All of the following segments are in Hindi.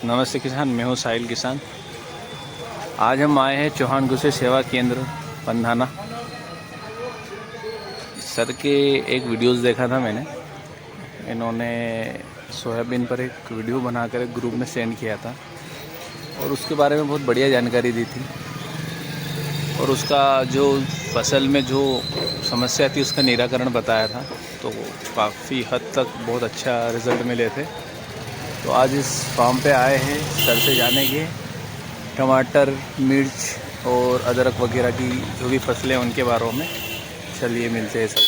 नमस्ते किसान, मैं हूँ साहिल किसान। आज हम आए हैं चौहान कृषि सेवा केंद्र पंधाना। सर के एक वीडियोस देखा था मैंने, इन्होंने सोयाबीन पर एक वीडियो बनाकर एक ग्रुप में सेंड किया था और उसके बारे में बहुत बढ़िया जानकारी दी थी और उसका जो फसल में जो समस्या थी उसका निराकरण बताया था। तो काफ़ी हद तक बहुत अच्छा रिज़ल्ट मिले थे। तो आज इस फार्म पे आए हैं सर से जानेंगे टमाटर, मिर्च और अदरक वगैरह की जो भी फसलें हैं उनके बारे में। चलिए मिलते हैं सर।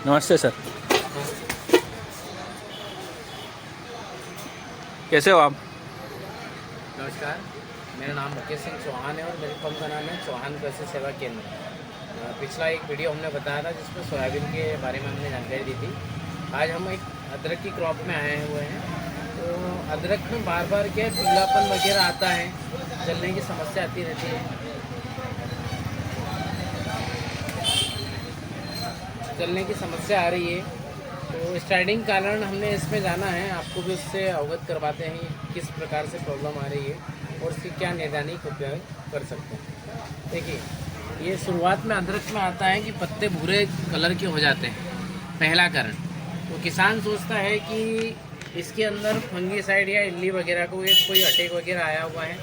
नमस्ते सर, कैसे हो आप? नमस्कार, मेरा नाम मुकेश सिंह चौहान है और मेरे फर्म का नाम है चौहान कृषि सेवा केंद्र। पिछला एक वीडियो हमने बताया था जिसमें सोयाबीन के बारे में हमने जानकारी दी थी। आज हम एक अदरक की क्रॉप में आए हुए हैं। तो अदरक में बार बार क्या पीलापन वगैरह आता है, जलने की समस्या आती रहती है, जलने की समस्या आ रही है। तो स्टार्टिंग कारण हमने इसमें जाना है, आपको भी उससे अवगत करवाते हैं किस प्रकार से प्रॉब्लम आ रही है और उसकी क्या नैदानिक उपयोग कर सकते हैं। देखिए, ये शुरुआत में अदरक में आता है कि पत्ते भूरे कलर के हो जाते हैं, पहला कारण। तो किसान सोचता है कि इसके अंदर फंगीसाइड या इल्ली वगैरह को कोई अटैक वगैरह आया हुआ है।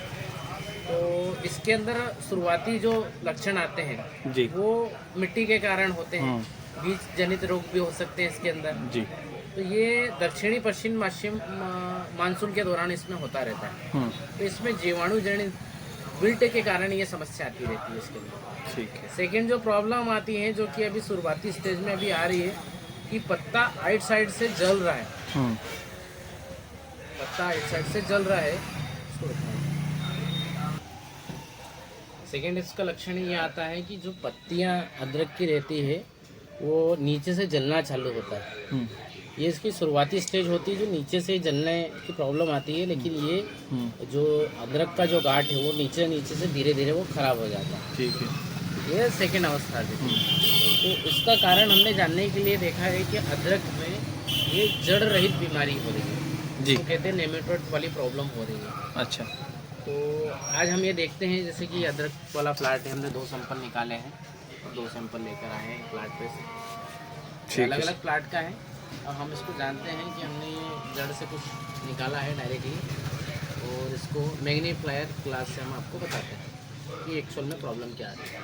तो इसके अंदर शुरुआती जो लक्षण आते हैं जी वो मिट्टी के कारण होते हैं, बीज जनित रोग भी हो सकते हैं इसके अंदर जी। तो ये दक्षिणी पश्चिम मानसून के दौरान इसमें होता रहता है। तो इसमें जीवाणु जनित विल्ट के कारण ये समस्या आती रहती है इसके अंदर। ठीक है। सेकेंड जो प्रॉब्लम आती है, जो कि अभी शुरुआती स्टेज में अभी आ रही है, कि पत्ता आइट साइड से जल रहा है। पत्ता आइट साइड से जल रहा है। सेकेंड इसका लक्षण ये आता है कि जो पत्तियां अदरक की रहती है वो नीचे से जलना चालू होता है। ये इसकी शुरुआती स्टेज होती है जो नीचे से जलने की प्रॉब्लम आती है, लेकिन ये जो अदरक का जो गांठ है वो नीचे नीचे से धीरे धीरे वो खराब हो जाता है। ठीक है। ये सेकेंड अवस्था है। तो इसका कारण हमने जानने के लिए देखा है कि अदरक में ये जड़ रहित बीमारी हो रही है जी, तो कहते हैं नेमेटोड वाली प्रॉब्लम हो रही है। अच्छा। तो आज हम ये देखते हैं, जैसे कि अदरक वाला प्लाट है, हमने 2 सैंपल निकाले हैं, 2 सैंपल लेकर आए हैं प्लाट पे से। अलग अलग प्लाट का है। अब हम इसको जानते हैं कि हमने ये जड़ से कुछ निकाला है डायरेक्टली, और इसको मैग्नीफायर क्लास से हम आपको बताते हैं कि एक्चुअल में प्रॉब्लम क्या आ रही है।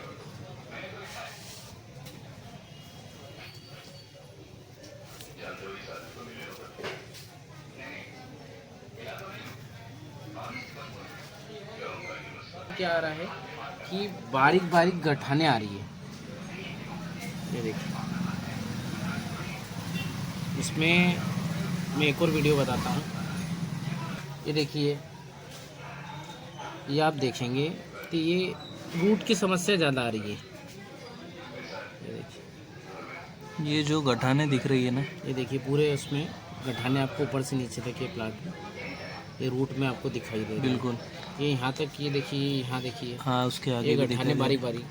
क्या आ रहा है कि बारीक बारीक गठाने आ रही है। ये देखिए, इसमें मैं एक और वीडियो बताता हूँ। ये देखिए, ये आप देखेंगे कि ये रूट की समस्या ज़्यादा आ रही है। ये देखिए, ये जो गठाने दिख रही है ना, ये देखिए पूरे उसमें गठाने आपको ऊपर से नीचे तक ये प्लाट में ये रूट में आपको दिखाई दे रहा है। बिल्कुल। ये यहाँ तक, ये देखिए, यहाँ देखिए, हाँ, उसके आगे ये भी गठाने बारीक बारीक।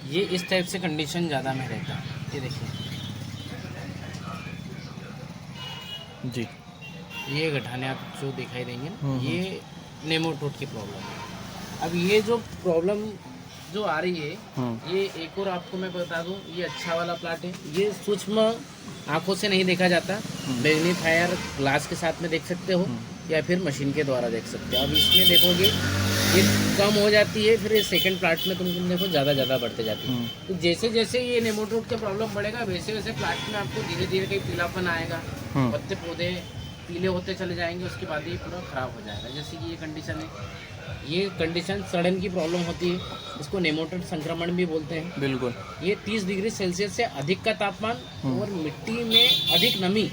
ये इस टाइप से कंडीशन ज़्यादा में रहता है। ये देखिए जी, ये गठाने आप जो दिखाई देंगे ना, ये नेमाटोड की प्रॉब्लम है। अब ये जो प्रॉब्लम जो आ रही है, ये एक और आपको मैं बता दूं, ये अच्छा वाला प्लाट है। ये सूक्ष्म आंखों से नहीं देखा जाता, मैग्नीफायर ग्लास के साथ में देख सकते हो या फिर मशीन के द्वारा देख सकते हो। अब इसमें देखोगे ये कम हो जाती है, फिर सेकंड प्लाट में तुम देखो ज़्यादा बढ़ते जाती है। तो जैसे जैसे ये नेमाटोड का प्रॉब्लम बढ़ेगा, वैसे वैसे प्लाट में आपको धीरे धीरे कहीं पीलापन आएगा, पत्ते पौधे पीले होते चले जाएंगे, उसके बाद ये पूरा ख़राब हो जाएगा। जैसे कि ये कंडीशन है, ये कंडीशन सड़न की प्रॉब्लम होती है, इसको नेमाटोड संक्रमण भी बोलते हैं। बिल्कुल। ये 30 डिग्री सेल्सियस से अधिक का तापमान और मिट्टी में अधिक नमी,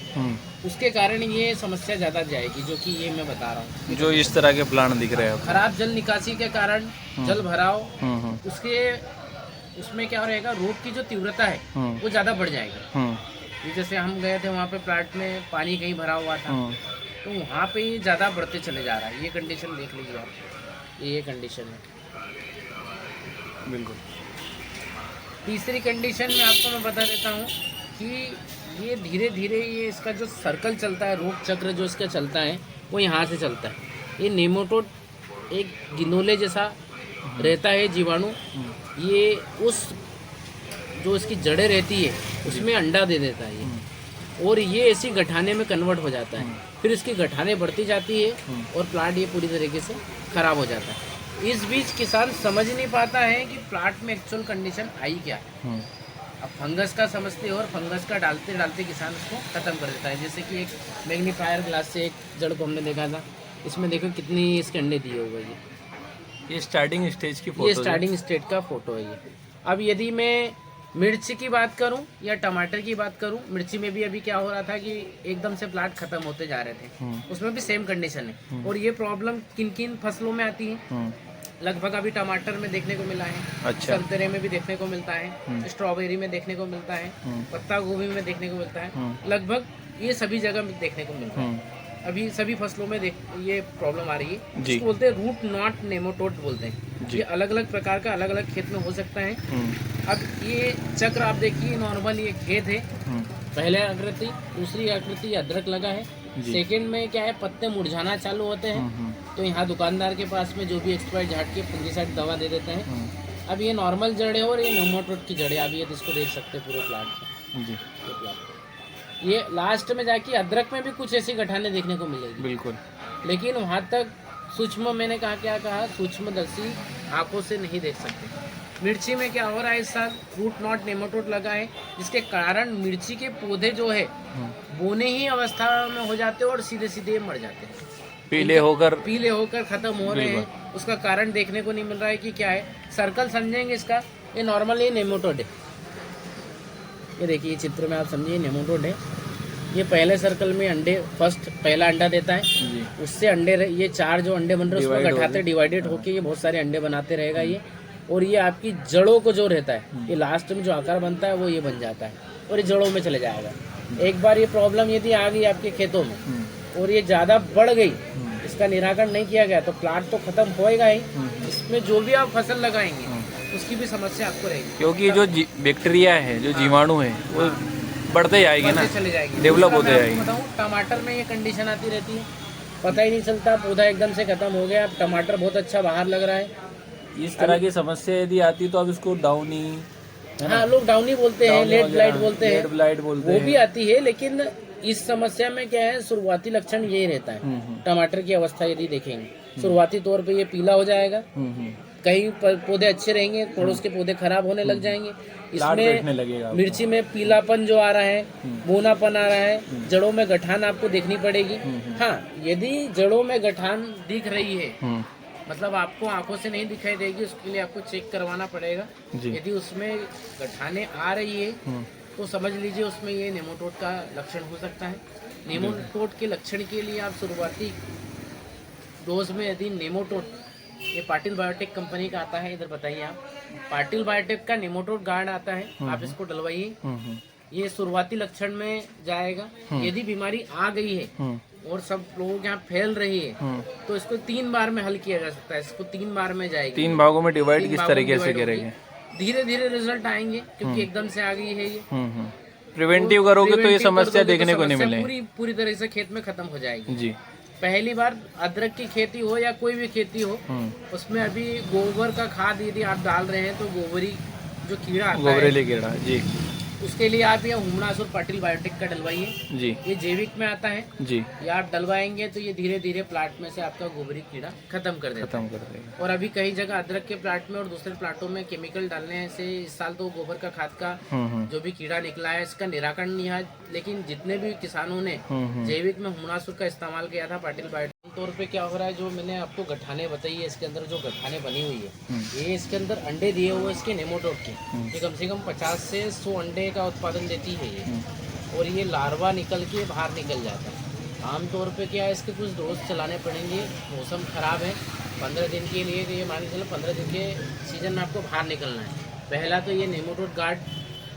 उसके कारण ये समस्या ज़्यादा जाएगी, जो कि ये मैं बता रहा हूँ। जो इस तरह के प्लांट दिख रहे हैं, खराब जल निकासी के कारण जल भराव, उसमें क्या रहेगा, रोग की जो तीव्रता है वो ज़्यादा बढ़ जाएगी। ये जैसे हम गए थे वहाँ पे प्लाट में पानी कहीं भरा हुआ था, तो वहाँ पे ये ज़्यादा बढ़ते चले जा रहा है। ये कंडीशन देख लीजिए आप, ये कंडीशन है। बिल्कुल। तीसरी कंडीशन में आपको मैं बता देता हूँ कि ये धीरे धीरे ये इसका जो सर्कल चलता है, रूट चक्र जो इसका चलता है वो यहाँ से चलता है। ये नेमाटोड एक गिनोले जैसा रहता है जीवाणु, ये उस जो इसकी जड़ें रहती है उसमें अंडा दे देता है ये, और ये ऐसी गठाने में कन्वर्ट हो जाता है। फिर इसकी गठाने बढ़ती जाती है और प्लांट ये पूरी तरीके से ख़राब हो जाता है। इस बीच किसान समझ नहीं पाता है कि प्लांट में एक्चुअल कंडीशन आई क्या है। अब फंगस का समझते हो और फंगस का डालते डालते किसान उसको ख़त्म कर देता है। जैसे कि एक मैग्नीफायर ग्लास से एक जड़ को हमने देखा था, इसमें देखो कितनी इसके अंडे दिए हुए हैं। ये स्टार्टिंग स्टेज की फोटो ये स्टार्टिंग स्टेज का फोटो है ये। अब यदि मैं मिर्ची की बात करूं या टमाटर की बात करूं, मिर्ची में भी अभी क्या हो रहा था कि एकदम से प्लांट खत्म होते जा रहे थे, उसमें भी सेम कंडीशन है। और ये प्रॉब्लम किन किन फसलों में आती है, लगभग अभी टमाटर में देखने को मिला है, अच्छा। संतरे में भी देखने को मिलता है, स्ट्रॉबेरी में देखने को मिलता है, पत्ता गोभी में देखने को मिलता है, लगभग ये सभी जगह में देखने को मिलता है। अभी सभी फसलों में ये प्रॉब्लम आ रही है। इसको बोलते हैं रूट नॉट नेमाटोड बोलते हैं। ये अलग अलग प्रकार का अलग अलग खेत में हो सकता है। अब ये चक्र आप देखिए, नॉर्मल ये खेत है, पहले आकृति, दूसरी आकृति अदरक लगा है, सेकंड में क्या है पत्ते मुरझाना चालू होते हैं, तो यहाँ दुकानदार के पास में जो भी एक्सपायर झाड़ के फंगिसाइड दवा दे देते हैं। अब ये नॉर्मल जड़ है और ये नेमाटोड की जड़ है। आप ये इसको देख सकते हैं पूरे प्लांट में। ये लास्ट में जाके अदरक में भी कुछ ऐसी गठाने देखने को मिलेगी बिल्कुल, लेकिन वहाँ तक सूक्ष्म, मैंने क्या कहा, सूक्ष्मदर्शी आंखों से नहीं देख सकते। मिर्ची में क्या हो रहा है इस साल, रूट नॉट नेमाटोड लगा है, जिसके कारण मिर्ची के पौधे जो है बोने ही अवस्था में हो जाते हैं और सीधे सीधे मर जाते हैं, पीले होकर खत्म हो रहे हैं। उसका कारण देखने को नहीं मिल रहा है कि क्या है। सर्कल समझेंगे इसका, ये नॉर्मल ये नेमाटोड है। ये देखिए चित्र में आप समझिए नेमाटोड है। ये पहले सर्कल में अंडे, पहला अंडा देता है, उससे अंडे, ये 4 जो अंडे बन रहे हैं उसको गठाते डिवाइडेड होके ये बहुत सारे अंडे बनाते रहेगा ये। और ये आपकी जड़ों को जो रहता है, ये लास्ट में जो आकार बनता है वो ये बन जाता है और ये जड़ों में चले जाएगा। एक बार ये प्रॉब्लम यदि आ गई आपके खेतों में और ये ज़्यादा बढ़ गई, इसका निराकरण नहीं किया गया तो प्लांट तो खत्म होएगा ही, इसमें जो भी आप फसल लगाएंगे उसकी भी समस्या आपको रहेगी, क्योंकि जो बैक्टीरिया है, जो जीवाणु है, वो बढ़ते जाएगी ना, चले जाएगी, डेवलप होते जाएगी। बताऊँ टमाटर में ये कंडीशन आती रहती है, पता ही नहीं चलता, पौधा एकदम से खत्म हो गया, टमाटर बहुत अच्छा बाहर लग रहा है। इस तरह की समस्या यदि आती तो अब इसको डाउनी, हाँ लोग डाउनी बोलते हैं, लेट ब्लाइट बोलते हैं, वो भी आती है। लेकिन इस समस्या में क्या है, शुरुआती लक्षण यही रहता है। टमाटर की अवस्था यदि देखेंगे, शुरुआती तौर पे ये पीला हो जाएगा, कई पौधे अच्छे रहेंगे, पड़ोस के पौधे खराब होने लग जाएंगे। इसमें मिर्ची में पीलापन जो आ रहा है, बोनापन आ रहा है, जड़ों में गठान आपको देखनी पड़ेगी। हाँ, यदि जड़ों में गठान दिख रही है, मतलब आपको आंखों से नहीं दिखाई देगी, उसके लिए आपको चेक करवाना पड़ेगा। यदि उसमें गठाने आ रही है तो समझ लीजिए उसमें ये नेमाटोड का लक्षण हो सकता है। नेमाटोड के लक्षण के लिए आप शुरुआती डोज में यदि नेमाटोड, ये पाटिल बायोटेक कंपनी का आता है, इधर बताइए आप, पाटिल बायोटेक का नेमाटोड गार्ड आता है, आप इसको डलवाइए। ये शुरुआती लक्षण में जाएगा। यदि बीमारी आ गई है और सब लोगों के यहाँ फैल रही है तो इसको 3 बार में हल किया जा सकता है। इसको 3 बार में जाएगी, 3 भागों में डिवाइड किस तरीके से करेंगे, धीरे धीरे रिजल्ट आएंगे, क्योंकि एकदम से आ गई है ये। प्रिवेंटिव करोगे तो ये समस्या देखने को नहीं मिलेगी, पूरी तरह से खेत में खत्म हो जाएगी जी। पहली बार अदरक की खेती हो या कोई भी खेती हो, उसमें अभी गोबर का खाद यदि आप डाल रहे हैं तो गोबरी जो कीड़ा आता है, गोबरेली कीड़ा जी, उसके लिए आप ये हुमनासुर पाटिल बायोटेक का डलवाइए जी। ये जैविक में आता है जी, ये आप डलवाएंगे तो ये धीरे धीरे प्लांट में से आपका गोबरी कीड़ा खत्म कर देगा। और अभी कई जगह अदरक के प्लांट में और दूसरे प्लांटों में केमिकल डालने से इस साल तो गोबर का खाद का जो भी कीड़ा निकला है इसका निराकरण नहीं है, लेकिन जितने भी किसानों ने जैविक में हुमनासुर का इस्तेमाल किया था पाटिल बायोटेक, तौर पे क्या हो रहा है, जो मैंने आपको गठाने बताई है, इसके अंदर जो गठाने बनी हुई है, ये इसके अंदर अंडे दिए हुए इसके नेमाटोड के, ये कम से कम 50 से 100 अंडे का उत्पादन देती है ये, और ये लार्वा निकल के बाहर निकल जाता है। आमतौर पे क्या है, इसके कुछ डोज चलाने पड़ेंगे, मौसम खराब है, 15 दिन के लिए, तो ये मान के चलो 15 दिन के सीजन में आपको बाहर निकलना है। पहला तो ये नेमाटोड गार्ड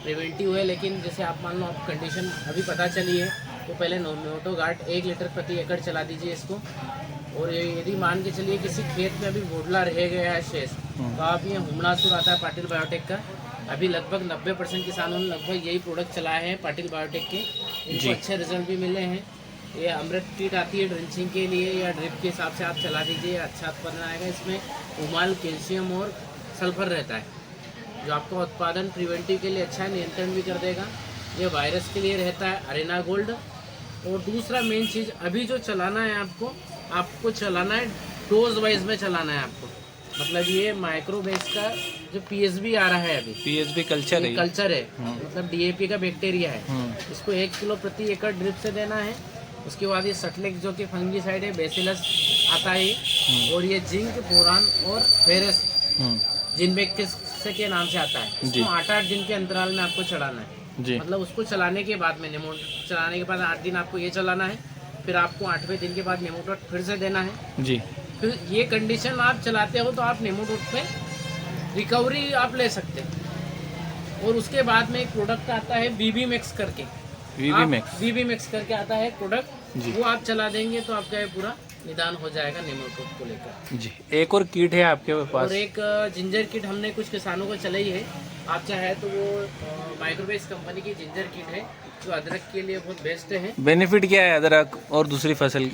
प्रिवेंटिव है, लेकिन जैसे आप मान लो आप कंडीशन अभी पता चली है तो पहले नेमाटोड गार्ड 1 लीटर प्रति एकड़ चला दीजिए इसको। और यदि मान के चलिए किसी खेत में अभी घोटला रह गया है शेष, तो आप ये हुमनासुर आता है पाटिल बायोटेक का, अभी लगभग 90% किसानों ने लगभग यही प्रोडक्ट चलाए हैं पाटिल बायोटेक के। इनको अच्छे रिजल्ट भी मिले हैं। ये अमृत किट आती है ड्रिंचिंग के लिए या ड्रिप के हिसाब से आप चला दीजिए, अच्छा उत्पादन आएगा। इसमें उमाल, कैल्शियम और सल्फर रहता है जो आपका उत्पादन प्रिवेंटिव के लिए अच्छा है, नियंत्रण भी कर देगा। ये वायरस के लिए रहता है अरेना गोल्ड। और दूसरा मेन चीज़ अभी जो चलाना है आपको चलाना है डोज वाइज में चलाना है आपको। मतलब ये माइक्रो बेस का जो पीएसबी आ रहा है अभी, पीएसबी कल्चर है, कल्चर है मतलब डीएपी का बैक्टीरिया है, इसको 1 किलो प्रति एकड़ ड्रिप से देना है। उसके बाद ये सटलेक जो कि फंगीसाइड है, बेसिलस आता है, और ये जिंक, बोरान और फेरस जिनबेक के नाम से आता है। इसको 8-8 दिन के अंतराल में आपको चढ़ाना है जी। मतलब उसको चलाने के बाद में नेमोटोड चलाने के बाद 8 दिन आपको ये चलाना है, फिर आपको 8वें दिन के बाद नेमोटोड फिर से देना है जी। फिर ये कंडीशन आप चलाते हो तो आप नेमोटोड पे रिकवरी आप ले सकते हैं। और उसके बाद में एक प्रोडक्ट आता है वीबी मैक्स करके, वीबी मैक्स करके आता है प्रोडक्ट, वो आप चला देंगे तो आपका ये पूरा निदान हो जाएगा नेमोटोड को लेकर जी। एक और किट है आपके पास? और एक जिंजर किट हमने कुछ किसानों को चलाई है। आप चाहे तो वो माइक्रोबेस कंपनी की जिंजर किट है जो अदरक के लिए बहुत बेस्ट है। बेनिफिट क्या है अदरक और दूसरी फसल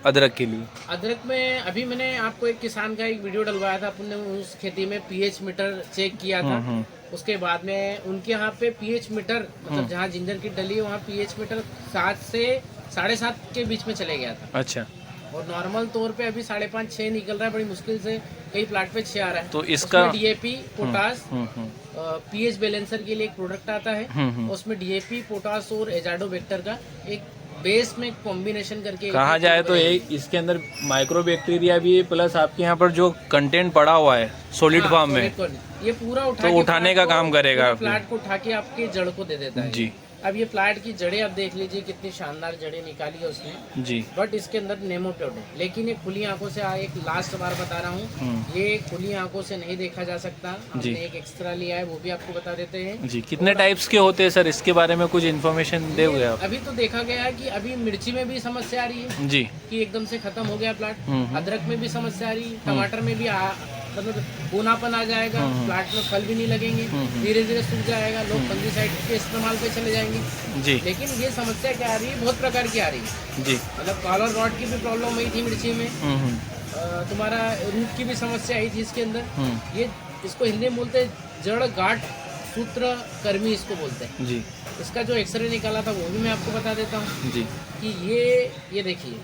अदरक के लिए? अदरक में अभी मैंने आपको एक किसान का एक वीडियो डलवाया था, अपन ने उस खेती में पीएच मीटर चेक किया था। उसके बाद में उनके यहाँ पे पीएच मीटर मतलब जहाँ जिंजर किट डली है वहाँ पीएच मीटर 7 से 7.5 के बीच में चले गया था। अच्छा। और नॉर्मल तौर पे अभी 5.5-6 निकल रहा है, बड़ी मुश्किल से कई प्लाट पे 6 आ रहा है। तो इसका डीएपी, पोटास, पीएच बैलेंसर के लिए एक प्रोडक्ट आता है, उसमें डीएपी, पोटास और एजाडोबैक्टर का एक बेस में कॉम्बिनेशन करके कहा जाए तो इसके अंदर माइक्रोबैक्टीरिया भी है, प्लस आपके यहाँ पर जो कंटेंट पड़ा हुआ है सॉलिड फॉर्म में ये पूरा उठाने का काम करेगा, प्लाट को उठा के आपके जड़ को दे देता है जी। अब ये प्लांट की जड़ें आप देख लीजिए कितनी शानदार जड़ें निकाली है उसने जी। बट इसके अंदर नेमोटोड है, लेकिन ये खुली आंखों से एक लास्ट बार बता रहा हूँ, ये खुली आंखों से नहीं देखा जा सकता। हमने एक एक्स्ट्रा लिया है, वो भी आपको बता देते हैं जी। कितने टाइप्स के होते हैं सर, इसके बारे में कुछ इन्फॉर्मेशन दे हुए आप? अभी तो देखा गया है कि अभी मिर्ची में भी समस्या आ रही है जी कि एकदम से खत्म हो गया प्लांट। अदरक में भी समस्या आ रही है, टमाटर में भी मतलब पूनापन आ जाएगा, प्लांट में फल भी नहीं लगेंगे, धीरे धीरे सूख जाएगा, लोग फंगीसाइड के इस्तेमाल पे चले जाएंगे जी। लेकिन ये समस्या क्या आ रही है, बहुत प्रकार की आ रही है जी। मतलब कॉलर रॉट की भी प्रॉब्लम हुई थी मिर्ची में, तुम्हारा रूट की भी समस्या आई थी इसके अंदर। ये इसको हिंदी में बोलते हैं जड़ गांठ सूत्र कर्मी इसको बोलते हैं जी। इसका जो एक्सरे निकाला था वो भी मैं आपको बता देता हूँ जी कि ये देखिए,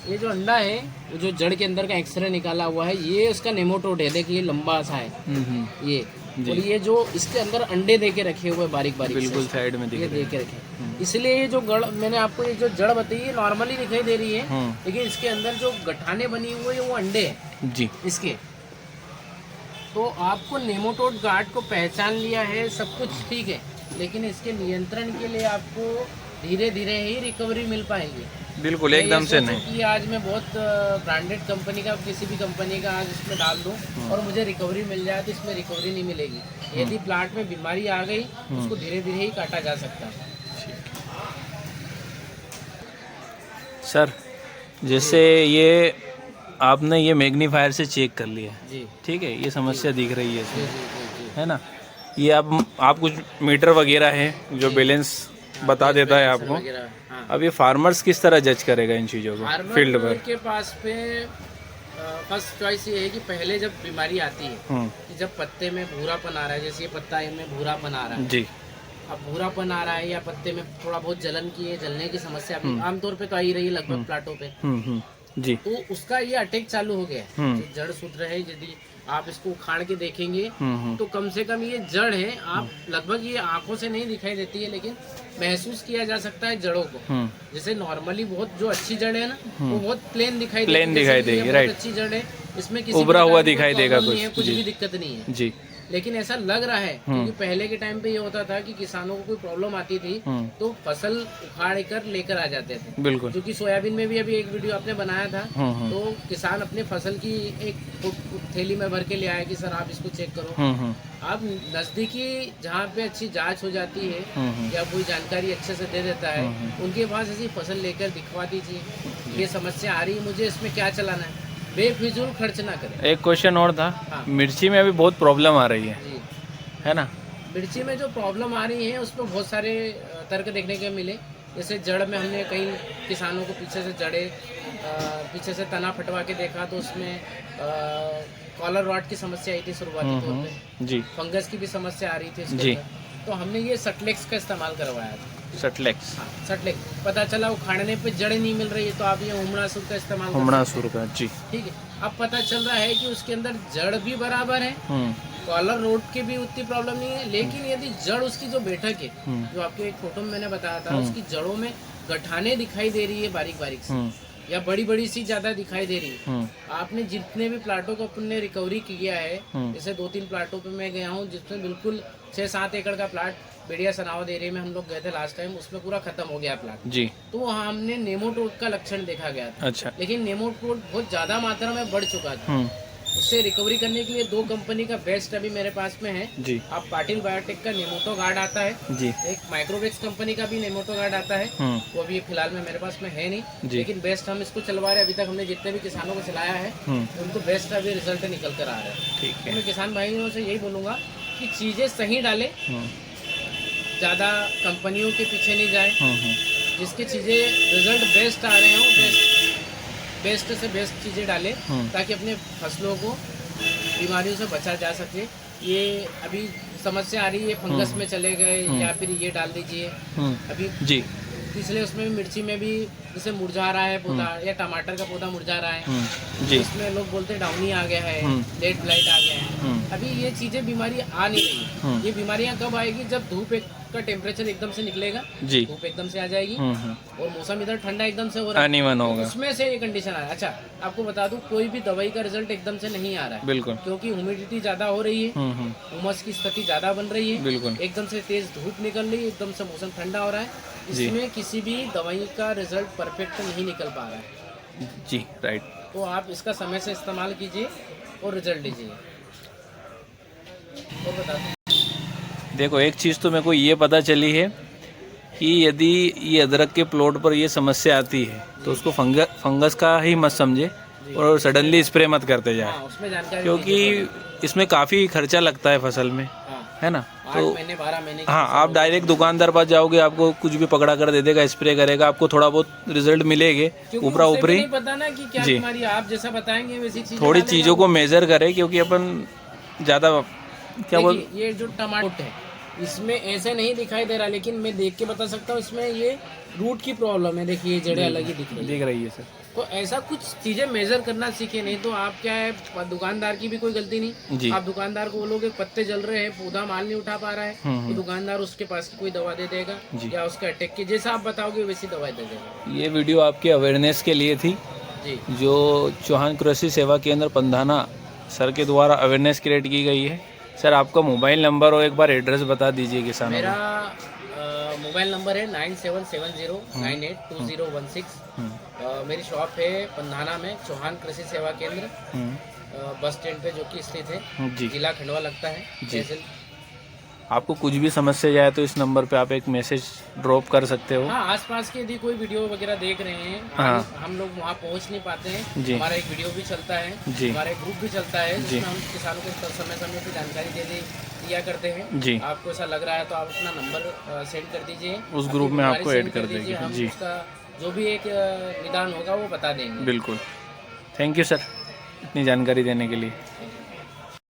ये जो अंडा है वो जो जड़ के अंदर का एक्सरे निकाला हुआ है, ये उसका नेमोटोड है। देखिए लंबा सा है ये, और ये जो इसके अंदर अंडे देके रखे हुए बारीक बारीक बिल्कुल साइड में ये देके रखे, इसलिए ये जो गढ़ मैंने आपको ये जो जड़ बताई है नॉर्मली दिखाई दे रही है, लेकिन इसके अंदर जो गठाने बनी हुई है वो अंडे है जी इसके। तो आपको नेमोटोड गार्ड को पहचान लिया है, सब कुछ ठीक है, लेकिन इसके नियंत्रण के लिए आपको धीरे धीरे ही रिकवरी मिल पाएगी, बिल्कुल एकदम से नहीं कि आज मैं बहुत ब्रांडेड कंपनी का किसी भी कंपनी का आज इसमें डाल दूं और मुझे रिकवरी मिल जाए, तो इसमें रिकवरी नहीं मिलेगी। यदि प्लांट में बीमारी आ गई उसको धीरे धीरे ही काटा जा सकता है। सर जैसे ये आपने ये मैग्नीफायर से चेक कर लिया जी, ठीक है, ये समस्या दिख रही है इसमें, है ना। ये आप कुछ मीटर वगैरह है जो बैलेंस बता देता है आपको। अब ये फार्मर्स किस तरह जज करेगा इन चीज़ों को फील्ड पर? के पास पे फर्स्ट चॉइस ये है कि पहले जब बीमारी आती है कि जब पत्ते में भूरापन आ रहा है, जैसे ये पत्ता में भूरापन आ रहा है जी, अब भूरापन आ रहा है या पत्ते में थोड़ा बहुत जलन की है, जलने की समस्या आमतौर पे तो आ ही रही है लगभग प्लाटों पे जी, तो उसका ये अटैक चालू हो गया है। जड़ सूत्र है, यदि आप इसको उखाड़ के देखेंगे तो कम से कम ये जड़ है, आप लगभग ये आंखों से नहीं दिखाई देती है, लेकिन महसूस किया जा सकता है जड़ों को। जैसे नॉर्मली बहुत जो अच्छी जड़ है ना वो बहुत प्लेन दिखाई देगी, राइट, अच्छी जड़ है, इसमें किसी उभरा हुआ दिखाई देगा, कुछ भी दिक्कत नहीं है जी। लेकिन ऐसा लग रहा है क्योंकि पहले के टाइम पे ये होता था कि किसानों को कोई प्रॉब्लम आती थी तो फसल उखाड़ कर लेकर आ जाते थे, बिल्कुल। क्योंकि सोयाबीन में भी अभी एक वीडियो आपने बनाया था, तो किसान अपने फसल की एक थैली में भर के ले आया कि सर आप इसको चेक करो। आप नजदीकी जहाँ पे अच्छी जांच हो जाती है या कोई जानकारी अच्छे से दे देता है, उनके पास ऐसी फसल लेकर दिखवा दीजिए, ये समस्या आ रही है मुझे, इसमें क्या चलाना है, बेफिजूल खर्च ना करें। एक क्वेश्चन और था, हाँ। मिर्ची में अभी बहुत प्रॉब्लम आ रही है ना, मिर्ची में जो प्रॉब्लम आ रही है उसमें बहुत सारे तर्क देखने के मिले। जैसे जड़ में हमने कई किसानों को पीछे से पीछे से तना फटवा के देखा तो उसमें कॉलर रॉट की समस्या आई थी शुरुआती तौर पे जी। फंगस की भी समस्या आ रही थी इसके जी। अंदर। तो हमने ये सटलेक्स का इस्तेमाल करवाया था। सटलेक्स। हाँ, सटलेक्स पता चला उखाड़ने पे जड़ नहीं मिल रही है तो आप ये हुमणासुर का इस्तेमाल हुमणासुर का। जी। ठीक है। अब पता चल रहा है कि उसके अंदर जड़ भी बराबर है, कॉलर रोड की भी उतनी प्रॉब्लम नहीं है, लेकिन यदि जड़ उसकी जो बैठक है जो आपको एक फोटो में मैंने बताया था उसकी जड़ों में गठाने दिखाई दे रही है बारीक बारीक सी या बड़ी बड़ी सी ज्यादा दिखाई दे रही है। आपने जितने भी प्लाटों को अपने रिकवरी किया है, जैसे 2-3 प्लाटों पे मैं गया हूँ जिसमें बिल्कुल 6-7 एकड़ का प्लाट बेड़िया सनावद एरिया में हम लोग गए थे लास्ट टाइम, उसमें पूरा खत्म हो गया प्लाट। जी। तो वहाँ हमने नेमाटोड का लक्षण देखा गया था। अच्छा। लेकिन नेमाटोड बहुत ज्यादा मात्रा में बढ़ चुका था। उससे रिकवरी करने के लिए 2 कंपनी का बेस्ट अभी मेरे पास में है। जी। आप पाटिल बायोटेक का नेमोटो गार्ड आता है जी। एक माइक्रोवेक्स कंपनी का भी नेमोटो गार्ड आता है, वो अभी फिलहाल में मेरे पास में है नहीं, लेकिन बेस्ट हम इसको चलवा रहे हैं। अभी तक हमने जितने भी किसानों को चलाया है उनको बेस्ट अभी रिजल्ट निकल कर आ रहा है। ठीक तो है। मैं किसान भाइयों से यही बोलूँगा कि चीज़ें सही डालें, ज़्यादा कंपनियों के पीछे नहीं जाए, जिसकी चीज़ें रिजल्ट बेस्ट आ रहे हैं वो बेस्ट से बेस्ट चीज़ें डालें ताकि अपने फसलों को बीमारियों से बचा जा सके। ये अभी समस्या आ रही है फंगस में चले गए या फिर ये डाल दीजिए अभी जी। पिछले उसमें भी मिर्ची में भी जैसे मुरझा रहा है पौधा या टमाटर का पौधा मुरझा रहा है जी। उसमें लोग बोलते हैं डाउनी आ गया है, लेट ब्लाइट आ गया है। अभी ये चीज़ें बीमारी आ नहीं रही। ये बीमारियां कब आएगी जब धूप का टेम्परेचर एकदम से निकलेगा, जी। धूप एकदम से आ जाएगी और मौसम इधर ठंडा एकदम से हो रहा है, अनइवन होगा, उसमें से ये कंडीशन आ रहा है। अच्छा आपको बता दूं कोई भी दवाई का रिजल्ट एकदम से नहीं आ रहा है, बिल्कुल, क्योंकि ह्यूमिडिटी ज्यादा हो रही है, उमस की स्थिति ज्यादा बन रही है, बिल्कुल, एकदम से तेज धूप निकल रही है, एकदम से मौसम ठंडा हो रहा है। इसमें किसी भी दवाई का रिजल्ट परफेक्ट नहीं निकल पा रहा है। जी। राइट। तो आप इसका समय से इस्तेमाल कीजिए और रिजल्ट लीजिए। और बता दो देखो एक चीज़ तो मेरे को ये पता चली है कि यदि ये अदरक के प्लॉट पर ये समस्या आती है तो उसको फंगस का ही मत समझे और सडनली स्प्रे मत करते जाए, उसमें जानकारी क्योंकि इसमें काफ़ी खर्चा लगता है फसल में, है ना। 8 महीने 12 महीने हाँ, आप डायरेक्ट दुकानदार पास जाओगे, आपको कुछ भी पकड़ा कर दे देगा, स्प्रे करेगा, आपको थोड़ा बहुत रिजल्ट मिलेंगे ऊपरा ऊपरी। नहीं पता ना कि क्या बीमारी, आप जैसा बताएंगे वैसी चीज थोड़ी चीज़ों को मेजर करें, क्योंकि अपन ज़्यादा क्या बोल, ये जो टमाटर है इसमें ऐसे नहीं दिखाई दे रहा, लेकिन मैं देख के बता सकता हूँ इसमें ये रूट की प्रॉब्लम है। देखिए जड़ें अलग ही दिख रही है सर। तो ऐसा कुछ चीजें मेजर करना सीखे, नहीं तो आप क्या है दुकानदार की भी कोई गलती नहीं। आप दुकानदार को बोलोगे पत्ते जल रहे हैं, पौधा माल नहीं उठा पा रहा है, तो दुकानदार उसके पास की कोई दवा दे देगा या उसका अटैक की जैसा आप बताओगे वैसी दवाई दे देगा। ये वीडियो आपके अवेयरनेस के लिए थी जी, जो चौहान कृषि सेवा केंद्र पंधाना सर के द्वारा अवेयरनेस क्रिएट की गई है। सर आपका मोबाइल नंबर और एक बार एड्रेस बता दीजिए किसानों को। मेरा मोबाइल नंबर है 9770982016। मेरी शॉप है पंधाना में चौहान कृषि सेवा केंद्र, बस स्टैंड पे जो कि स्थित है, जिला खंडवा लगता है तहसील। आपको कुछ भी समस्या जाए तो इस नंबर पे आप एक मैसेज ड्रॉप कर सकते हो। हाँ, आसपास के यदि कोई वीडियो वगैरह देख रहे हैं, हम लोग वहाँ पहुँच नहीं पाते हैं, हमारा एक वीडियो भी चलता है, हमारा एक ग्रुप भी चलता है जिसमें हम किसानों को समय समय पर जानकारी दिया करते हैं। जी, आपको ऐसा लग रहा है तो आप अपना नंबर सेंड कर दीजिए, उस ग्रुप में आपको ऐड कर देंगे। जी, उसका जो भी एक निदान होगा वो बता देंगे। बिल्कुल। थैंक यू सर इतनी जानकारी देने के लिए।